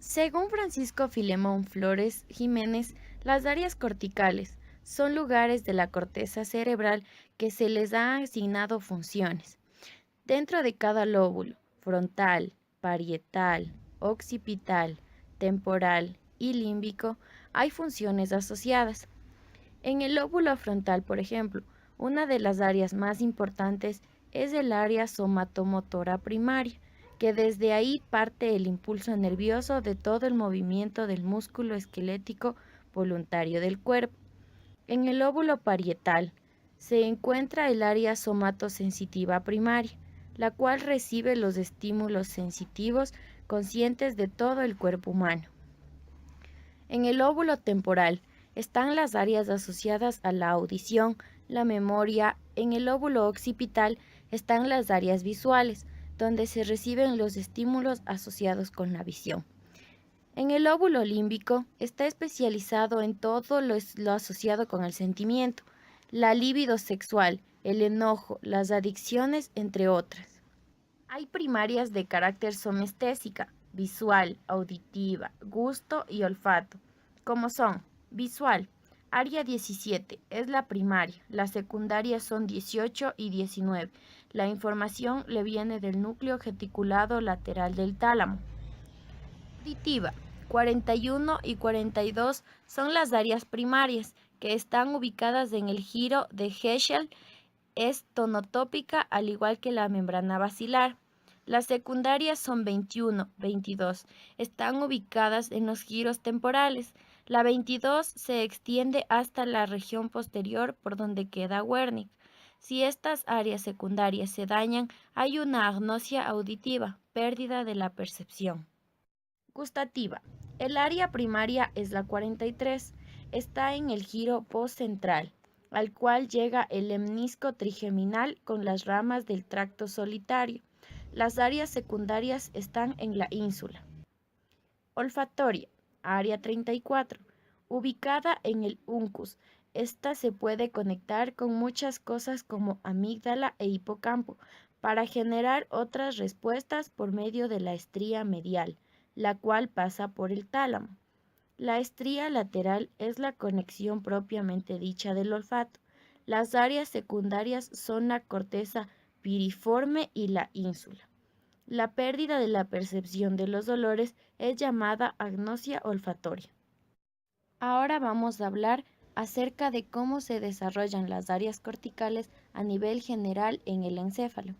Según Francisco Filemón Flores Jiménez, las áreas corticales son lugares de la corteza cerebral que se les ha asignado funciones. Dentro de cada lóbulo, frontal, parietal, occipital, temporal y límbico, hay funciones asociadas. En el lóbulo frontal, por ejemplo, una de las áreas más importantes es el área somatomotora primaria, que desde ahí parte el impulso nervioso de todo el movimiento del músculo esquelético voluntario del cuerpo. En el lóbulo parietal se encuentra el área somatosensitiva primaria, la cual recibe los estímulos sensitivos conscientes de todo el cuerpo humano. En el lóbulo temporal están las áreas asociadas a la audición, la memoria. En el lóbulo occipital están las áreas visuales, donde se reciben los estímulos asociados con la visión. En el lóbulo límbico está especializado en todo lo asociado con el sentimiento, la libido sexual, el enojo, las adicciones, entre otras. Hay primarias de carácter somestésica, visual, auditiva, gusto y olfato, como son visual, área 17 es la primaria, las secundarias son 18 y 19. La información le viene del núcleo reticulado lateral del tálamo. Auditiva, 41 y 42 son las áreas primarias que están ubicadas en el giro de Heschel, es tonotópica al igual que la membrana basilar. Las secundarias son 21, 22, están ubicadas en los giros temporales. La 22 se extiende hasta la región posterior por donde queda Wernicke. Si estas áreas secundarias se dañan, hay una agnosia auditiva, pérdida de la percepción. Gustativa. El área primaria es la 43, está en el giro postcentral, al cual llega el lemnisco trigeminal con las ramas del tracto solitario. Las áreas secundarias están en la ínsula. Olfatoria, área 34, ubicada en el uncus. Esta se puede conectar con muchas cosas como amígdala e hipocampo para generar otras respuestas por medio de la estría medial, la cual pasa por el tálamo. La estría lateral es la conexión propiamente dicha del olfato. Las áreas secundarias son la corteza piriforme y la ínsula. La pérdida de la percepción de los olores es llamada agnosia olfatoria. Ahora vamos a hablar acerca de cómo se desarrollan las áreas corticales a nivel general en el encéfalo.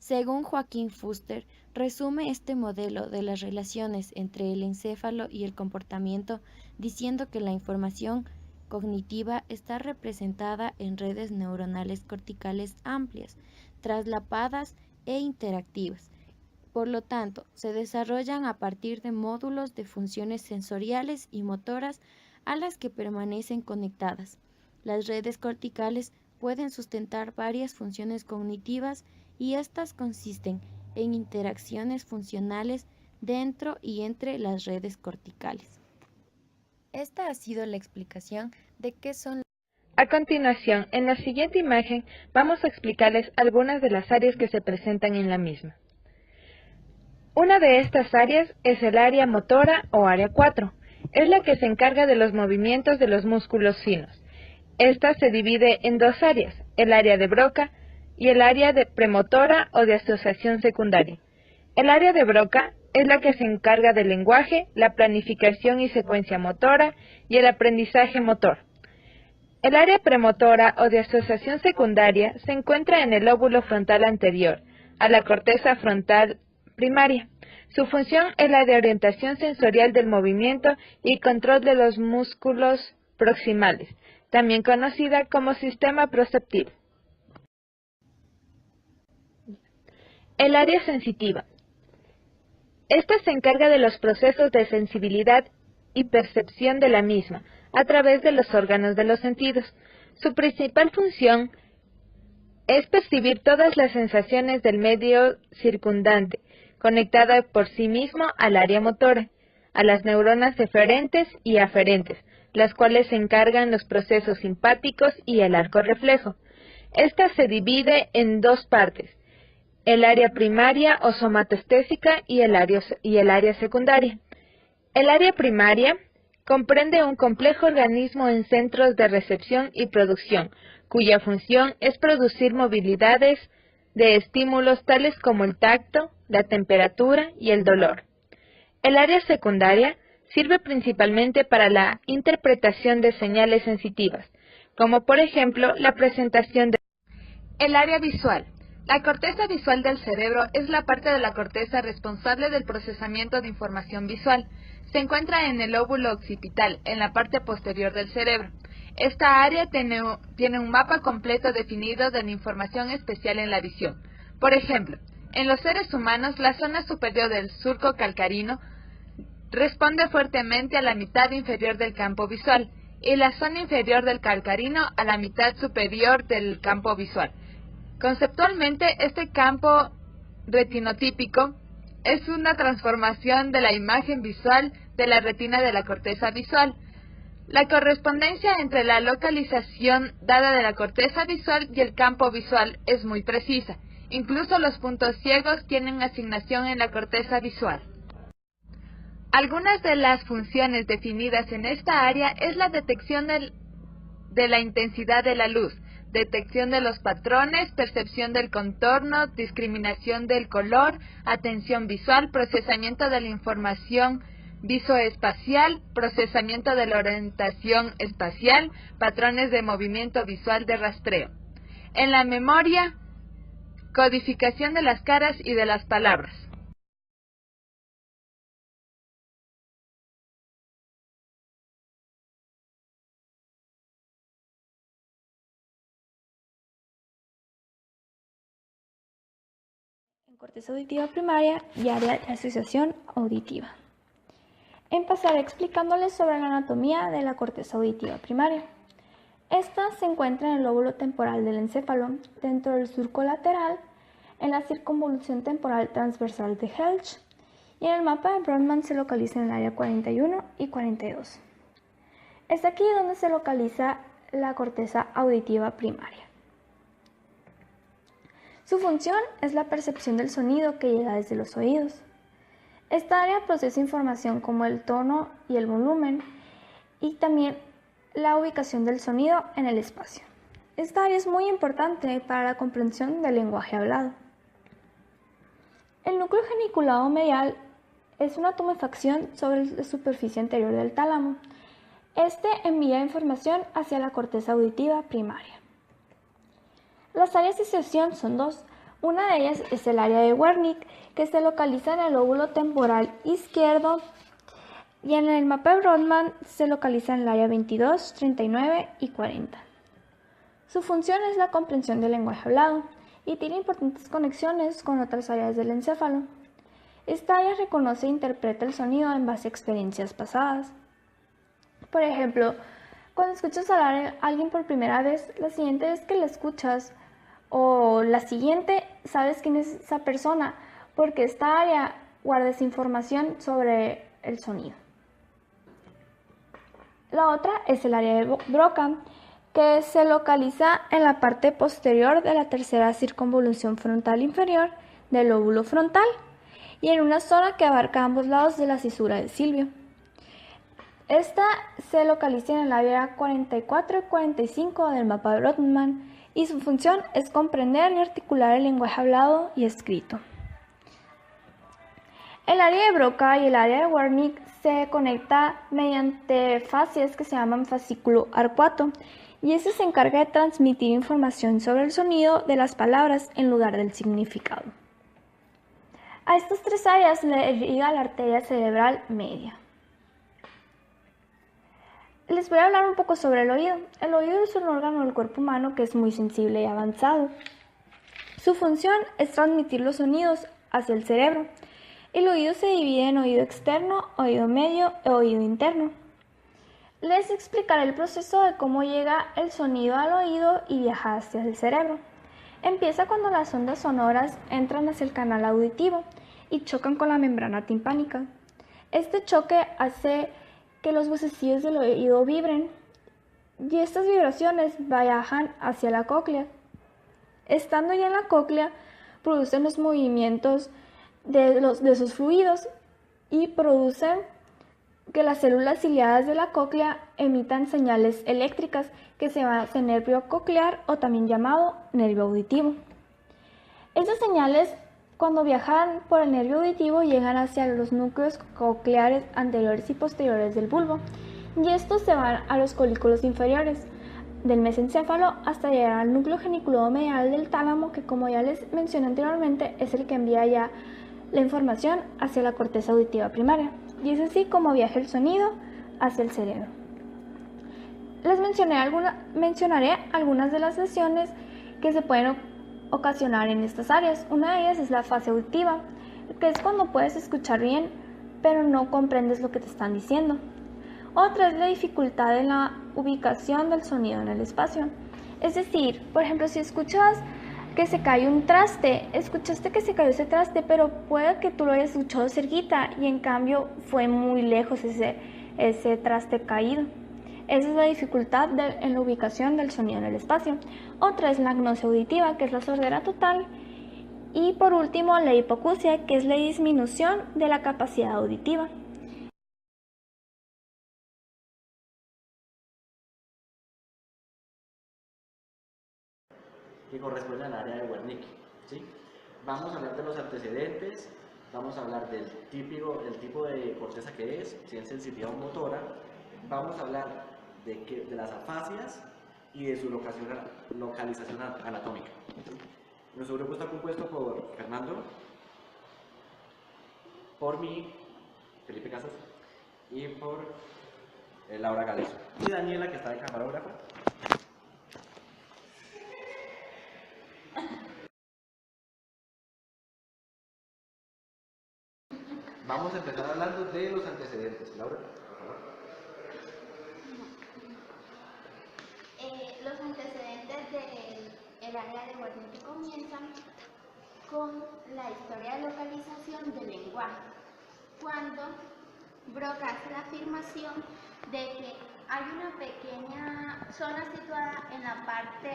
Según Joaquín Fuster, resume este modelo de las relaciones entre el encéfalo y el comportamiento diciendo que la información cognitiva está representada en redes neuronales corticales amplias, traslapadas e interactivas. Por lo tanto, se desarrollan a partir de módulos de funciones sensoriales y motoras a las que permanecen conectadas. Las redes corticales pueden sustentar varias funciones cognitivas y estas consisten en interacciones funcionales dentro y entre las redes corticales. Esta ha sido la explicación de qué son. A continuación, en la siguiente imagen, vamos a explicarles algunas de las áreas que se presentan en la misma. Una de estas áreas es el área motora o área 4. Es la que se encarga de los movimientos de los músculos finos. Esta se divide en dos áreas, el área de Broca y el área de premotora o de asociación secundaria. El área de Broca es la que se encarga del lenguaje, la planificación y secuencia motora y el aprendizaje motor. El área premotora o de asociación secundaria se encuentra en el lóbulo frontal anterior, a la corteza frontal primaria. Su función es la de orientación sensorial del movimiento y control de los músculos proximales, también conocida como sistema proceptil. El área sensitiva. Esta se encarga de los procesos de sensibilidad y percepción de la misma a través de los órganos de los sentidos. Su principal función es percibir todas las sensaciones del medio circundante, conectada por sí mismo al área motora, a las neuronas eferentes y aferentes, las cuales se encargan los procesos simpáticos y el arco reflejo. Esta se divide en dos partes, el área primaria o somatoestésica y el área secundaria. El área primaria comprende un complejo organismo en centros de recepción y producción, cuya función es producir movilidades de estímulos tales como el tacto, la temperatura y el dolor. El área secundaria sirve principalmente para la interpretación de señales sensitivas, como por ejemplo la presentación de... El área visual. La corteza visual del cerebro es la parte de la corteza responsable del procesamiento de información visual. Se encuentra en el lóbulo occipital, en la parte posterior del cerebro. Esta área tiene un mapa completo definido de la información especial en la visión. Por ejemplo, en los seres humanos, la zona superior del surco calcarino responde fuertemente a la mitad inferior del campo visual y la zona inferior del calcarino a la mitad superior del campo visual. Conceptualmente, este campo retinotípico es una transformación de la imagen visual de la retina de la corteza visual. La correspondencia entre la localización dada de la corteza visual y el campo visual es muy precisa. Incluso los puntos ciegos tienen asignación en la corteza visual. Algunas de las funciones definidas en esta área es la detección de la intensidad de la luz, detección de los patrones, percepción del contorno, discriminación del color, atención visual, procesamiento de la información visoespacial, procesamiento de la orientación espacial, patrones de movimiento visual de rastreo. En la memoria, codificación de las caras y de las palabras. En corteza auditiva primaria y área de asociación auditiva. Empezaré explicándoles sobre la anatomía de la corteza auditiva primaria. Esta se encuentra en el lóbulo temporal del encéfalo, dentro del surco lateral, en la circunvolución temporal transversal de Helch, y en el mapa de Brodmann se localiza en el área 41 y 42. Es aquí donde se localiza la corteza auditiva primaria. Su función es la percepción del sonido que llega desde los oídos. Esta área procesa información como el tono y el volumen y también la ubicación del sonido en el espacio. Esta área es muy importante para la comprensión del lenguaje hablado. El núcleo geniculado medial es una tumefacción sobre la superficie anterior del tálamo. Este envía información hacia la corteza auditiva primaria. Las áreas de asociación son dos. Una de ellas es el área de Wernicke, que se localiza en el lóbulo temporal izquierdo, y en el mapa de Brodmann se localiza en el área 22, 39 y 40. Su función es la comprensión del lenguaje hablado y tiene importantes conexiones con otras áreas del encéfalo. Esta área reconoce e interpreta el sonido en base a experiencias pasadas. Por ejemplo, cuando escuchas hablar a alguien por primera vez, la siguiente vez que la escuchas o la siguiente, sabes quién es esa persona, porque esta área guarda esa información sobre el sonido. La otra es el área de Broca, que se localiza en la parte posterior de la tercera circunvolución frontal inferior del lóbulo frontal y en una zona que abarca ambos lados de la cisura del silvio. Esta se localiza en el área 44 y 45 del mapa de Brodmann y su función es comprender y articular el lenguaje hablado y escrito. El área de Broca y el área de Wernicke se conecta mediante fascias que se llaman fascículo arcuato y este se encarga de transmitir información sobre el sonido de las palabras en lugar del significado. A estas tres áreas le irriga la arteria cerebral media. Les voy a hablar un poco sobre el oído. El oído es un órgano del cuerpo humano que es muy sensible y avanzado. Su función es transmitir los sonidos hacia el cerebro. El oído se divide en oído externo, oído medio e oído interno. Les explicaré el proceso de cómo llega el sonido al oído y viaja hacia el cerebro. Empieza cuando las ondas sonoras entran hacia el canal auditivo y chocan con la membrana timpánica. Este choque hace que los huesecillos del oído vibren y estas vibraciones viajan hacia la cóclea. Estando ya en la cóclea, producen los movimientos de esos fluidos y producen que las células ciliadas de la cóclea emitan señales eléctricas que se llama nervio coclear o también llamado nervio auditivo. Estas señales, cuando viajan por el nervio auditivo, llegan hacia los núcleos cocleares anteriores y posteriores del bulbo, y estos se van a los colículos inferiores del mesencéfalo hasta llegar al núcleo genicular medial del tálamo, que, como ya les mencioné anteriormente, es el que envía ya la información hacia la corteza auditiva primaria, y es así como viaja el sonido hacia el cerebro. Les mencionaré algunas de las lesiones que se pueden ocasionar en estas áreas. Una de ellas es la fase auditiva, que es cuando puedes escuchar bien, pero no comprendes lo que te están diciendo. Otra es la dificultad en la ubicación del sonido en el espacio. Es decir, por ejemplo, si escuchas que se cae un traste, escuchaste que se cayó ese traste, pero puede que tú lo hayas escuchado cerquita y en cambio fue muy lejos ese traste caído. Esa es la dificultad en la ubicación del sonido en el espacio. Otra es la agnosia auditiva, que es la sordera total. Y por último, la hipoacusia, que es la disminución de la capacidad auditiva. Que corresponde al área de Wernicke, ¿sí? Vamos a hablar de los antecedentes, vamos a hablar del tipo de corteza que es, si es sensitiva o motora, vamos a hablar de las afasias y de su localización anatómica. Nuestro grupo está compuesto por Fernando, por mí, Felipe Casas, y por Laura Galeso. Y Daniela, que está de camarógrafa. Vamos a empezar hablando de los antecedentes. Laura, por favor. Los antecedentes del área de Wernicke comienzan con la historia de localización del lenguaje, cuando Broca hace la afirmación de que hay una pequeña zona situada en la parte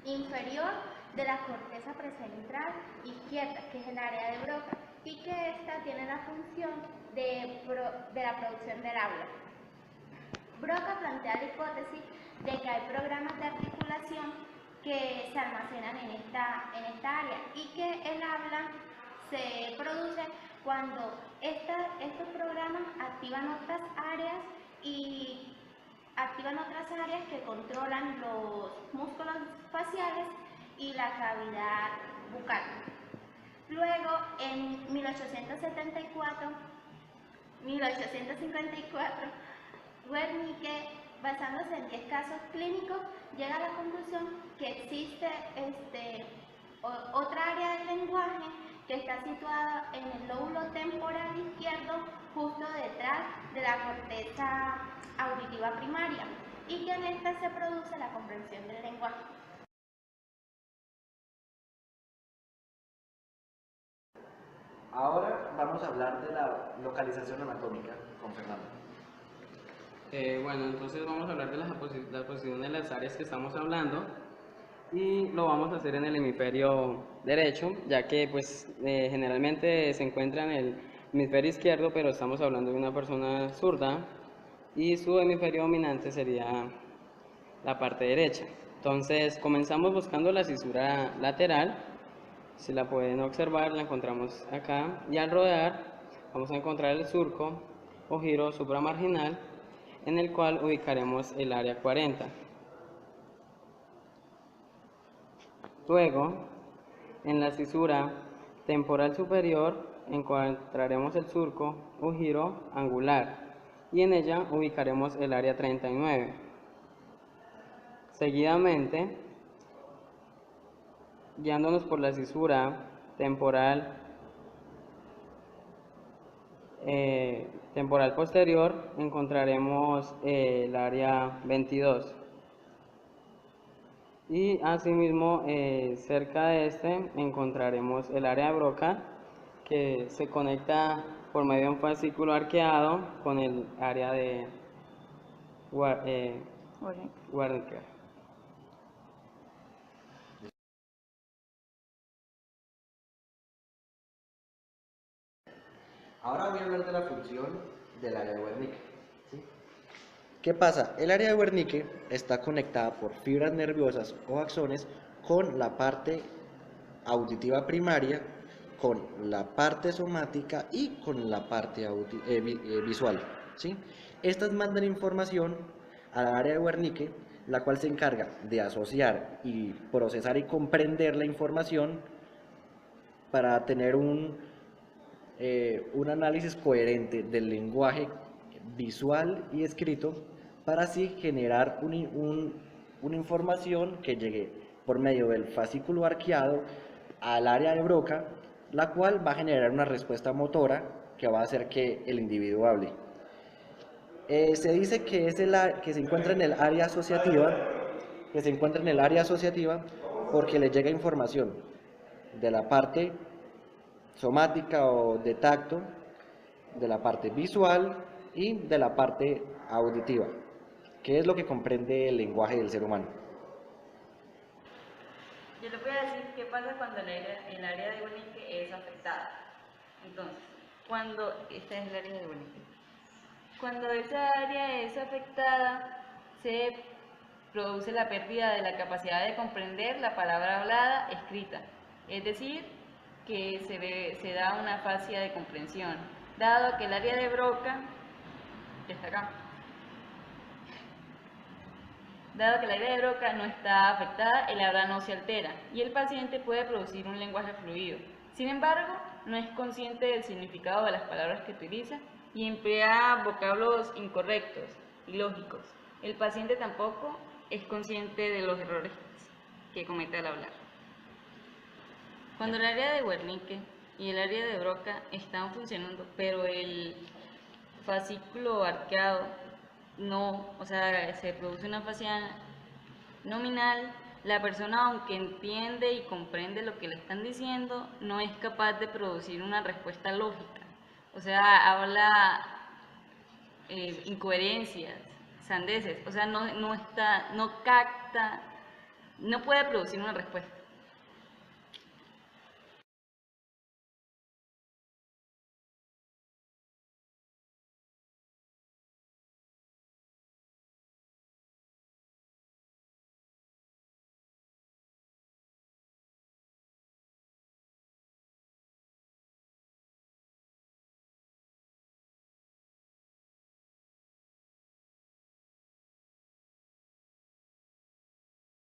inferior de la corteza prefrontal izquierda, que es el área de Broca, y que esta tiene la función de la producción del habla. Broca plantea la hipótesis de que hay programas de articulación que se almacenan en esta área y que el habla se produce cuando estos programas activan otras áreas que controlan los músculos faciales y la cavidad bucal. Luego, en 1854, Wernicke, basándose en 10 casos clínicos, llega a la conclusión que existe otra área del lenguaje que está situada en el lóbulo temporal izquierdo, justo detrás de la corteza auditiva primaria, y que en esta se produce la comprensión del lenguaje. Ahora vamos a hablar de la localización anatómica con Fernando. Bueno, entonces vamos a hablar de la posición de las áreas que estamos hablando y lo vamos a hacer en el hemisferio derecho, ya que pues generalmente se encuentra en el hemisferio izquierdo, pero estamos hablando de una persona zurda y su hemisferio dominante sería la parte derecha. Entonces comenzamos buscando la cisura lateral. Si la pueden observar, la encontramos acá, y al rodear vamos a encontrar el surco o giro supramarginal, en el cual ubicaremos el área 40. Luego, en la cisura temporal superior encontraremos el surco o giro angular, y en ella ubicaremos el área 39. Seguidamente, guiándonos por la cisura temporal posterior, encontraremos el área 22. Y asimismo, cerca de este encontraremos el área de Broca, que se conecta por medio de un fascículo arqueado con el área de Wernicke. Ahora voy a hablar de la función del área de Wernicke. ¿Sí? ¿Qué pasa? El área de Wernicke está conectada por fibras nerviosas o axones con la parte auditiva primaria, con la parte somática y con la parte visual. ¿Sí? Estas mandan información al área de Wernicke, la cual se encarga de asociar y procesar y comprender la información para tener un análisis coherente del lenguaje visual y escrito, para así generar una información que llegue por medio del fascículo arqueado al área de Broca, la cual va a generar una respuesta motora que va a hacer que el individuo hable. Se dice que, que se encuentra en el área asociativa, porque le llega información de la parte somática o de tacto, de la parte visual y de la parte auditiva, que es lo que comprende el lenguaje del ser humano. Yo le voy a decir qué pasa cuando el área de Wernicke es afectada. Entonces, esta es el área de Wernicke. Cuando esa área es afectada, se produce la pérdida de la capacidad de comprender la palabra hablada escrita, es decir, que se da una afasia de comprensión, dado que el área de Broca, que está acá, dado que el área de Broca no está afectada, el habla no se altera y el paciente puede producir un lenguaje fluido. Sin embargo, no es consciente del significado de las palabras que utiliza y emplea vocablos incorrectos, ilógicos. El paciente tampoco es consciente de los errores que comete al hablar. Cuando el área de Wernicke y el área de Broca están funcionando, pero el fascículo arqueado no, o sea, se produce una afasia nominal, la persona, aunque entiende y comprende lo que le están diciendo, no es capaz de producir una respuesta lógica. O sea, habla incoherencias, sandeces, o sea, no capta, no puede producir una respuesta.